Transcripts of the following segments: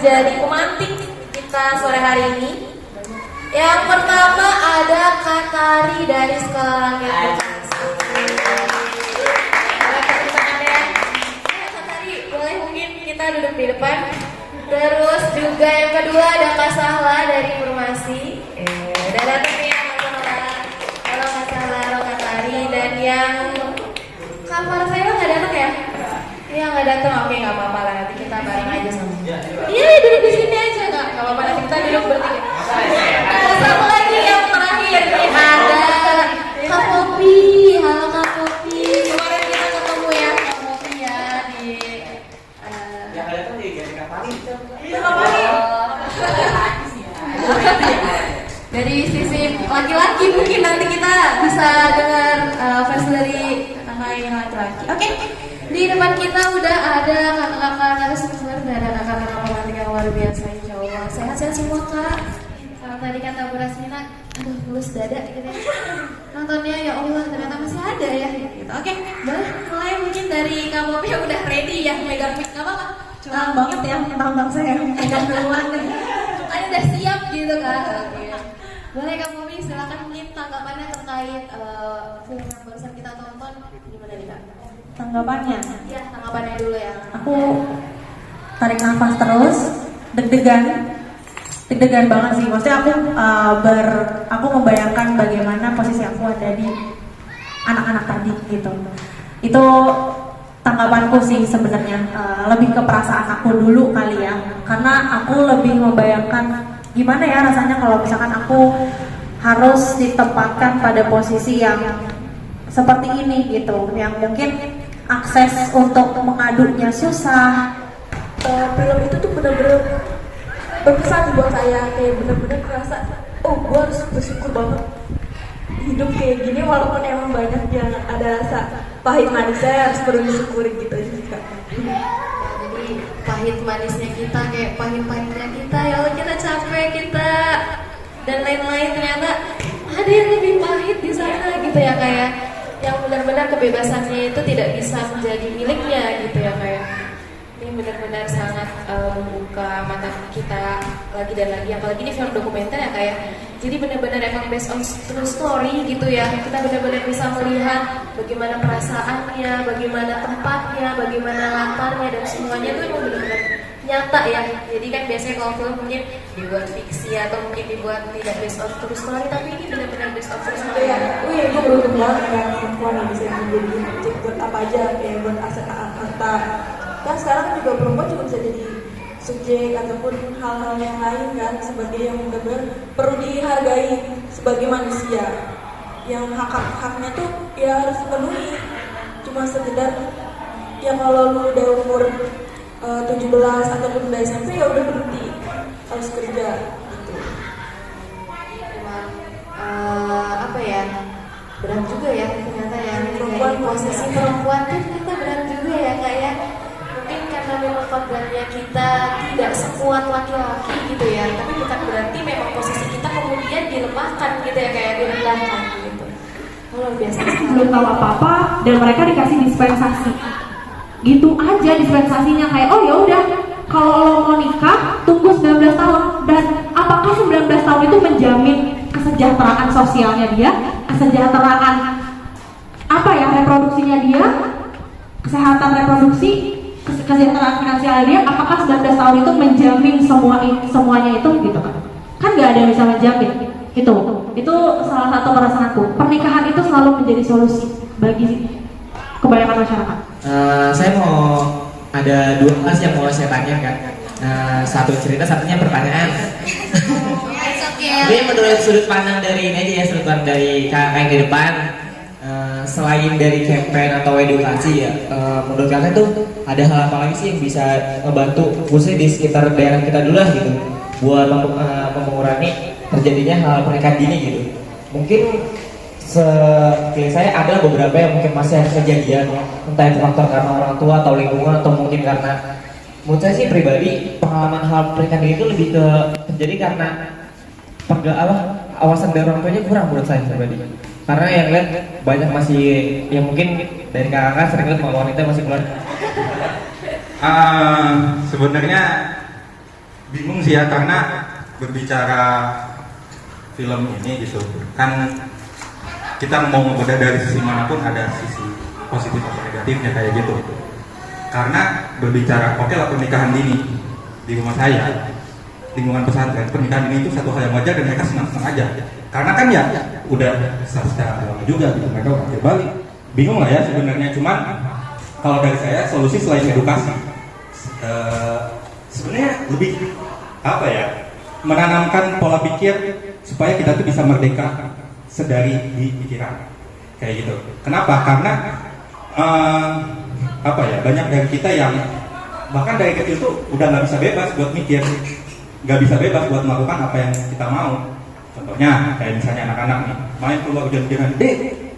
menjadi pemantik kita sore hari ini. Yang pertama ada Kak Tari dari Sekolah Langit Bekasi. Boleh tepuk tangan ya. Kak Tari, boleh mungkin kita duduk di depan. Terus juga yang kedua ada Kak Sahla dari Formasi. Udah datang nih ya Kak Sahla. Halo Kak Sahla, halo Kak Tari. Dan yang Kak Marcelo nggak datang ya? Iya nggak datang, oke nggak apa-apa lah, nanti kita bareng aja sama. Iya duduk di sini aja nggak apa-apa, nanti kita duduk bertiga. Satu lagi yang terakhir nih ada Kak Popi. Halo Kak Popi, kemarin kita ketemu ya Kak Popi ya di. Yang ada tuh di Kak Pari. Iya Kak Pari. Dari sisi laki-laki mungkin nanti kita bisa dengar versi dari kakak yang laki-laki. Oke. Di depan kita udah ada kakak-kakak narasumber, udah ada kakak-kakak pemantik yang luar biasa, insya Allah. Sehat-sehat semua kak. Kalau tadi kata Bu Rasmina, aduh mulus dada gitu ya. Nontonnya ya Allah ternyata masih ada ya. Gitu. Oke, boleh mulai mungkin dari Kak Popi yang udah ready ya megang mic, nggak apa-apa. Curang banget ya mentang-mentang saya megang duluan nih. Makanya udah siap gitu kan. Oke. Boleh Kak Popi silakan mungkin tanggapannya terkait film yang barusan kita tonton, gimana nih Kak? Tanggapannya, Iya, tanggapannya dulu ya. aku tarik nafas terus, deg-degan banget sih. Maksudnya aku membayangkan bagaimana posisi aku ada di anak-anak tadi gitu. Itu tanggapanku sih sebenarnya, lebih ke perasaan aku dulu kali ya. Karena aku lebih membayangkan gimana ya rasanya kalau misalkan aku harus ditempatkan pada posisi yang seperti ini gitu, yang mungkin akses untuk mengadunya susah. Film itu tuh bener-bener berkesan buat saya, kayak bener-bener kerasa, oh gue harus bersyukur banget hidup kayak gini, walaupun emang banyak yang ada rasa pahit manisnya, harus perlu disyukuri gitu aja Kak. Jadi pahit manisnya kita kayak pahit-pahitnya kita, ya Allah kita capek kita dan lain-lain, ternyata ada yang lebih pahit di sana gitu ya kayak yang benar-benar kebebasannya itu tidak bisa menjadi miliknya gitu ya kayak ini benar-benar sangat membuka mata kita lagi dan lagi, apalagi ini film dokumenter ya kayak jadi benar-benar emang based on true story gitu ya, kita benar-benar bisa melihat bagaimana perasaannya, bagaimana tempatnya, bagaimana latarnya dan semuanya itu emang benar-benar nyata ya. Jadi kan biasanya kalau film mungkin dibuat fiksi atau mungkin dibuat tidak based on true story, tapi ini benar-benar based on true story ya. Wih, gue beruntung banget kan perempuan yang bisa menjadi objek buat apa aja, kayak buat aset harta. Kan sekarang kan juga perempuan juga bisa jadi subjek ataupun hal-hal yang lain kan, sebagai yang benar-benar perlu dihargai sebagai manusia. Yang hak-haknya tuh ya harus dipenuhi. Cuma sekedar ya kalau lu udah umur 17 ataupun udah SMP ya udah berhenti, harus kerja gitu. Memang apa ya, berat juga ya ternyata ya Perempuan, posisi perempuan tuh ternyata berat juga ya kayak mungkin karena memang kodratnya kita tidak sekuat laki-laki gitu ya, tapi bukan berarti memang posisi kita kemudian dilemahkan gitu ya, kayak direndahkan gitu. Luar biasa sekali. Belum tahu apa-apa dan mereka dikasih dispensasi. Gitu aja dispensasinya, kayak oh ya udah kalau lo mau nikah tunggu 19 tahun, dan apakah 19 tahun itu menjamin kesejahteraan sosialnya dia, kesejahteraan apa ya reproduksinya dia, kesehatan reproduksi, kesejahteraan finansial dia, apakah 19 tahun itu menjamin semuanya itu gitu kan nggak ada yang bisa menjamin. Itu salah satu perasaanku, pernikahan itu selalu menjadi solusi bagi kebanyakan masyarakat. Saya mau ada dua kelas yang mau saya tanyakan. Satu cerita, satunya pertanyaan. Ini menurut sudut pandang dari ini aja ya, sudut pandang dari kakak yang di depan. Selain dari campaign atau edukasi ya, menurut kakak tuh ada hal apa lagi sih yang bisa membantu khususnya di sekitar daerah kita dulu lah gitu, buat mengurangi terjadinya hal pernikahan dini gitu. Mungkin saya ada beberapa yang mungkin masih harus kejadian, entah itu faktor karena orang tua atau lingkungan atau mungkin karena, menurut saya sih pribadi pengalaman hal pernikahan dini itu lebih ke terjadi karena awasan dari orang tuanya kurang menurut saya pribadi. Karena yang lihat banyak masih yang mungkin dari kakak sering lihat wanita masih keluar. Sebenarnya bingung sih ya, karena berbicara film ini gitu kan, kita mau ngebedah dari sisi manapun ada sisi positif atau negatifnya kayak gitu. Karena berbicara oke lah pernikahan dini di rumah saya, lingkungan pesantren, pernikahan dini itu satu hal yang wajar dan mereka senang-senang aja. Karena kan ya udah secara agama juga gitu, mereka orang Bali. Bingung lah ya sebenarnya, cuman kalau dari saya solusi selain edukasi, sebenarnya lebih apa ya, menanamkan pola pikir supaya kita tuh bisa merdeka sedari di pikiran kayak gitu. Kenapa? Karena apa ya, banyak dari kita yang bahkan dari kecil tuh udah nggak bisa bebas buat mikir, nggak bisa bebas buat melakukan apa yang kita mau. Contohnya kayak misalnya anak-anak nih main keluar hujan-hujanan,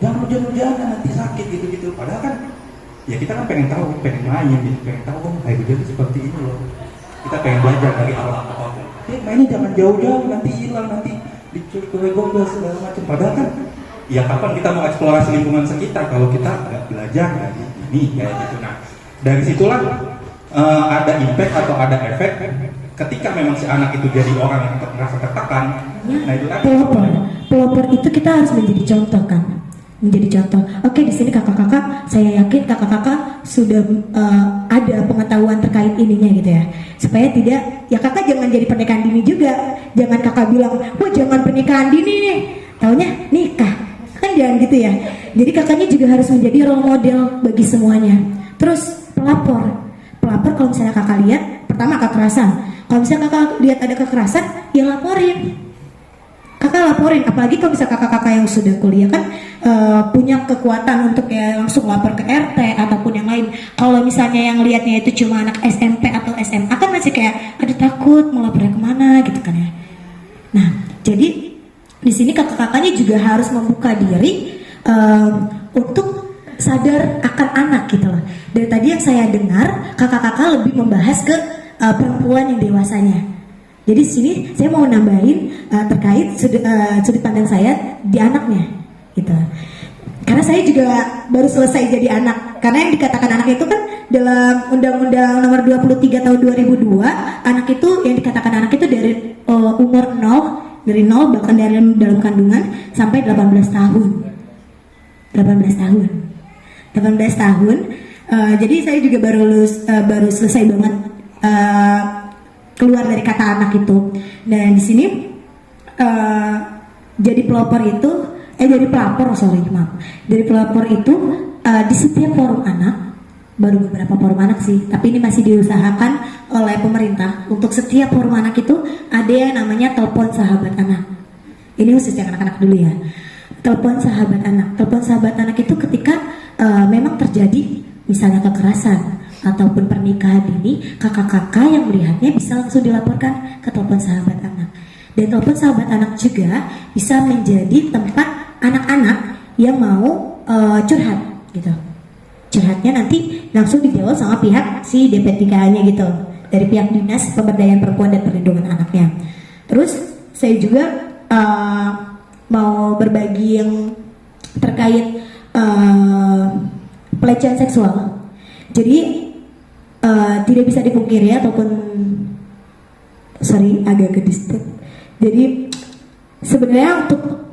jangan hujan-hujanan nanti sakit gitu-gitu. Padahal kan ya kita kan pengen tahu, pengen main gitu, pengen tahu oh kayak hujan seperti ini loh. Kita pengen belajar dari awal apapun. Mainnya jangan jauh-jauh, nanti hilang, nanti dicuri gombal segala macam. Padahal kan ya kapan kita mau eksplorasi lingkungan sekitar kalau kita nggak belajar dari ini kayak gitu. Nah dari situlah ada impact atau ada efek ketika memang si anak itu jadi orang yang merasa tertekan. Nah itu kan pelopor itu kita harus menjadi contoh kan, menjadi contoh. Oke, di sini kakak-kakak, saya yakin kakak-kakak sudah ada pengetahuan terkait ininya gitu ya, supaya tidak ya kakak jangan jadi pernikahan dini juga. Jangan kakak bilang wah jangan pernikahan dini nih, taunya nikah kan, jangan gitu ya. Jadi kakaknya juga harus menjadi role model bagi semuanya. Terus pelapor kalau misalnya kakak lihat, pertama kekerasan. Kalau misalnya kakak lihat ada kekerasan, ya laporin. Kakak laporin, apalagi kalau misalnya kakak-kakak yang sudah kuliah kan punya kekuatan untuk ya langsung lapor ke RT ataupun yang lain. Kalau misalnya yang lihatnya itu cuma anak SMP atau SMA kan masih kayak aduh takut mau lapornya kemana gitu kan ya. Nah jadi di sini kakak-kakaknya juga harus membuka diri untuk sadar akan anak gitu loh. Dari tadi yang saya dengar kakak-kakak lebih membahas ke perempuan yang dewasanya. Jadi sini saya mau nambahin terkait sudut pandang saya di anaknya gitu. Karena saya juga baru selesai jadi anak. Karena yang dikatakan anak itu kan dalam Undang-Undang Nomor 23 Tahun 2002, anak itu yang dikatakan anak itu dari umur 0, dari 0 bahkan dari dalam kandungan sampai 18 tahun. 18 tahun. Jadi saya juga baru selesai banget keluar dari kata anak itu. Dan di sini jadi pelopor itu jadi pelapor itu di setiap forum anak, baru beberapa forum anak sih, tapi ini masih diusahakan oleh pemerintah untuk setiap forum anak itu ada yang namanya telepon sahabat anak. Ini khusus yang anak-anak dulu ya. Telepon sahabat anak itu ketika memang terjadi misalnya kekerasan ataupun pernikahan dini, kakak-kakak yang melihatnya bisa langsung dilaporkan ke telepon sahabat anak. Dan telepon sahabat anak juga bisa menjadi tempat anak-anak yang mau curhat gitu. Curhatnya nanti langsung dijawab sama pihak si DP3-nya gitu, dari pihak Dinas Pemberdayaan Perempuan dan Perlindungan Anaknya. Terus saya juga mau berbagi yang terkait pelecehan seksual. Jadi tidak bisa dipungkiri ataupun agak ke distrik. Jadi sebenarnya untuk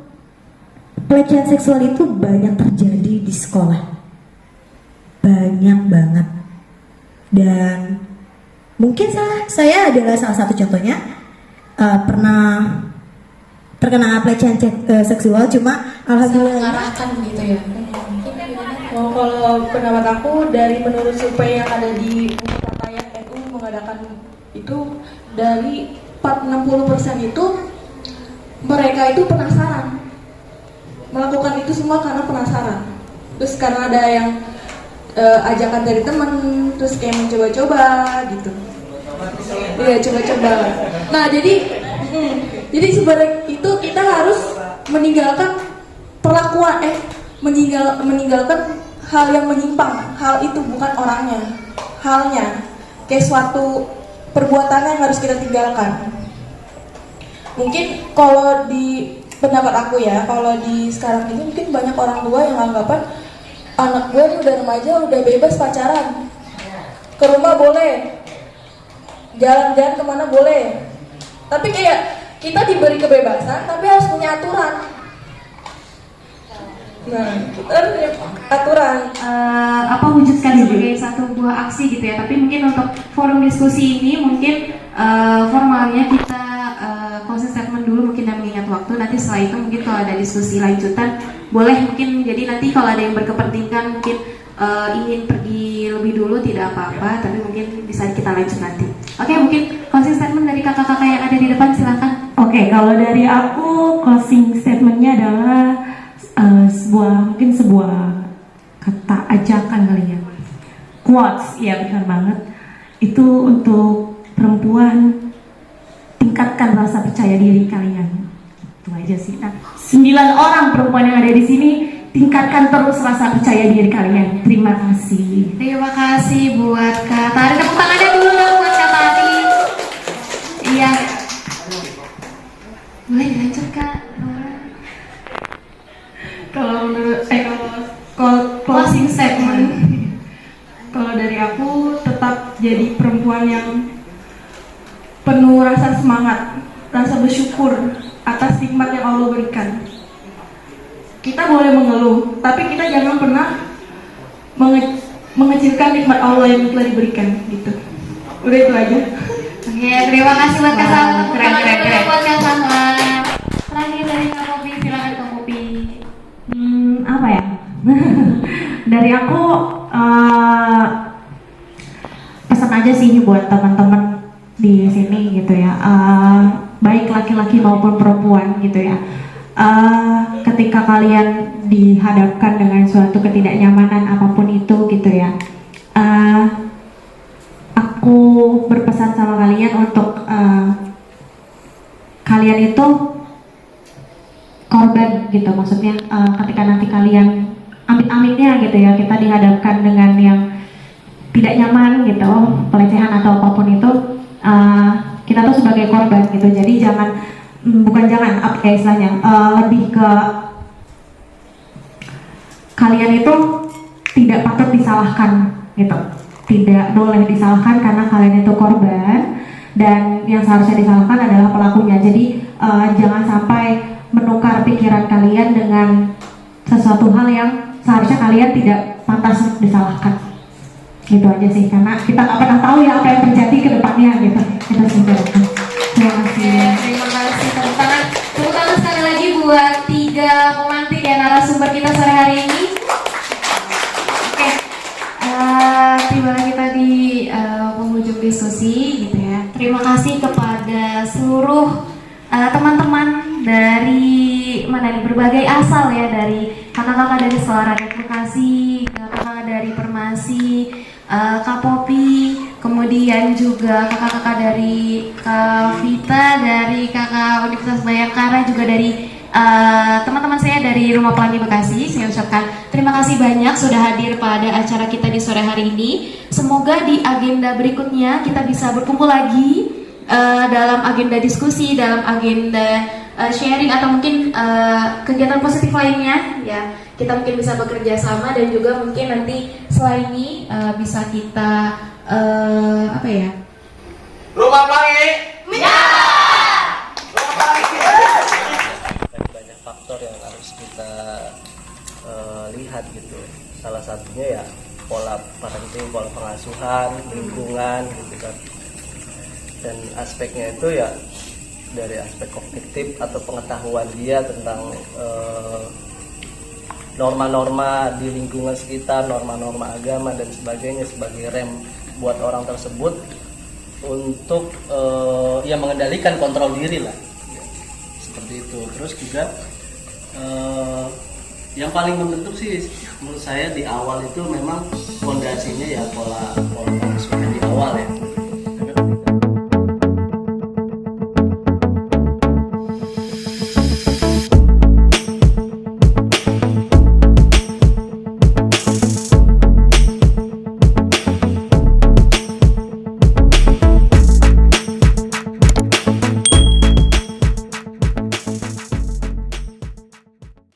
pelecehan seksual itu banyak terjadi di sekolah, banyak banget. Dan mungkin saya adalah salah satu contohnya, pernah terkena pelecehan seksual, cuma alhamdulillah mengarahkan gitu ya. Oh, kalau pendapat aku dari menurut survei yang ada di Universitas NU mengadakan itu, dari 60% itu mereka itu penasaran melakukan itu semua karena penasaran. Terus karena ada yang ajakan dari teman, terus kayak mencoba-coba gitu. Iya, coba-coba. Nah jadi sebenarnya itu kita harus meninggalkan perlakuan meninggalkan hal yang menyimpang. Hal itu bukan orangnya, halnya, kayak suatu perbuatan yang harus kita tinggalkan. Mungkin kalau di pendapat aku ya, kalau di sekarang ini mungkin banyak orang tua yang anggapan anak gue udah remaja, udah bebas pacaran, ke rumah boleh, jalan-jalan kemana boleh, tapi kayak kita diberi kebebasan tapi harus punya aturan. Nah, kita harus punya aturan. Wujudkan sebagai satu buah aksi gitu ya. Tapi mungkin untuk forum diskusi ini mungkin formalnya kita closing statement dulu mungkin dan mengingat waktu. Nanti setelah itu mungkin kalau ada diskusi lanjutan boleh mungkin, jadi nanti kalau ada yang berkepentingan mungkin ingin pergi lebih dulu tidak apa-apa, tapi mungkin bisa kita lanjut nanti. Oke, mungkin closing statement dari kakak-kakak yang ada di depan, silakan. Oke, kalau dari aku closing statementnya adalah sebuah kata ajakan kali ya, quotes, ya benar banget. Itu untuk perempuan, tingkatkan rasa percaya diri kalian. Itu aja sih. Nah, 9 orang perempuan yang ada di sini, tingkatkan terus rasa percaya diri kalian. Terima kasih. Terima kasih buat Kak Tari. Tepuk tangannya dulu dong buat Kak Tari. Iya. Boleh dilanjut Kak. Kalau menurut kalau closing statement, kalau dari aku tetap jadi perempuan yang penuh rasa semangat, rasa bersyukur atas nikmat yang Allah berikan. Kita boleh mengeluh, tapi kita jangan pernah mengecilkan nikmat Allah yang telah diberikan gitu. Udah itu aja. Oke, terima kasih buat Kak Salma. Keren. Buat Kak Salma. Terakhir dari Kak Popi, silakan Kak Popi. Apa ya? Dari aku pesan aja sih buat teman-teman di sini gitu ya, baik laki-laki maupun perempuan gitu ya. Ketika kalian dihadapkan dengan suatu ketidaknyamanan apapun itu gitu ya, aku berpesan sama kalian untuk kalian itu korban gitu, maksudnya ketika nanti kalian amit-amitnya gitu ya, kita dihadapkan dengan yang tidak nyaman gitu, pelecehan atau apapun itu, kita tuh sebagai korban gitu. Jadi apa ya istilahnya, lebih ke kalian itu tidak patut disalahkan gitu, tidak boleh disalahkan karena kalian itu korban, dan yang seharusnya disalahkan adalah pelakunya. Jadi jangan sampai menukar pikiran kalian dengan sesuatu hal yang seharusnya kalian tidak pantas disalahkan. Gitu aja sih, karena kita nggak pernah tahu ya apa yang terjadi ke depannya gitu. Itu sih. Terima kasih. Terima kasih. Tepuk tangan sekali lagi buat 3 pemantik ya narasumber kita sore hari ini. Oke, tiba kita di penghujung diskusi gitu ya. Terima kasih kepada seluruh teman-teman dari berbagai asal ya, dari kakak-kakak dari Sekolah Rakyat Bekasi, kakak-kakak dari Permasi, Kak Popi, kemudian juga kakak-kakak dari Kak Vita, dari kakak Universitas Bayangkara, juga dari teman-teman saya dari Rumah Pelangi Bekasi. Saya ucapkan terima kasih banyak sudah hadir pada acara kita di sore hari ini. Semoga di agenda berikutnya kita bisa berkumpul lagi dalam agenda diskusi, dalam agenda sharing, atau mungkin kegiatan positif lainnya ya. Kita mungkin bisa bekerja sama, dan juga mungkin nanti setelah ini bisa kita Rumah Pelangi. Banyak faktor yang harus kita lihat gitu. Salah satunya ya pola parenting, pola pengasuhan, lingkungan gitu kan. Dan aspeknya itu ya dari aspek kognitif atau pengetahuan dia tentang norma-norma di lingkungan sekitar, norma-norma agama dan sebagainya, sebagai rem buat orang tersebut untuk ya mengendalikan kontrol diri lah ya, seperti itu. Terus juga yang paling membentuk sih menurut saya di awal itu memang fondasinya ya pola pengasuhan di awal ya.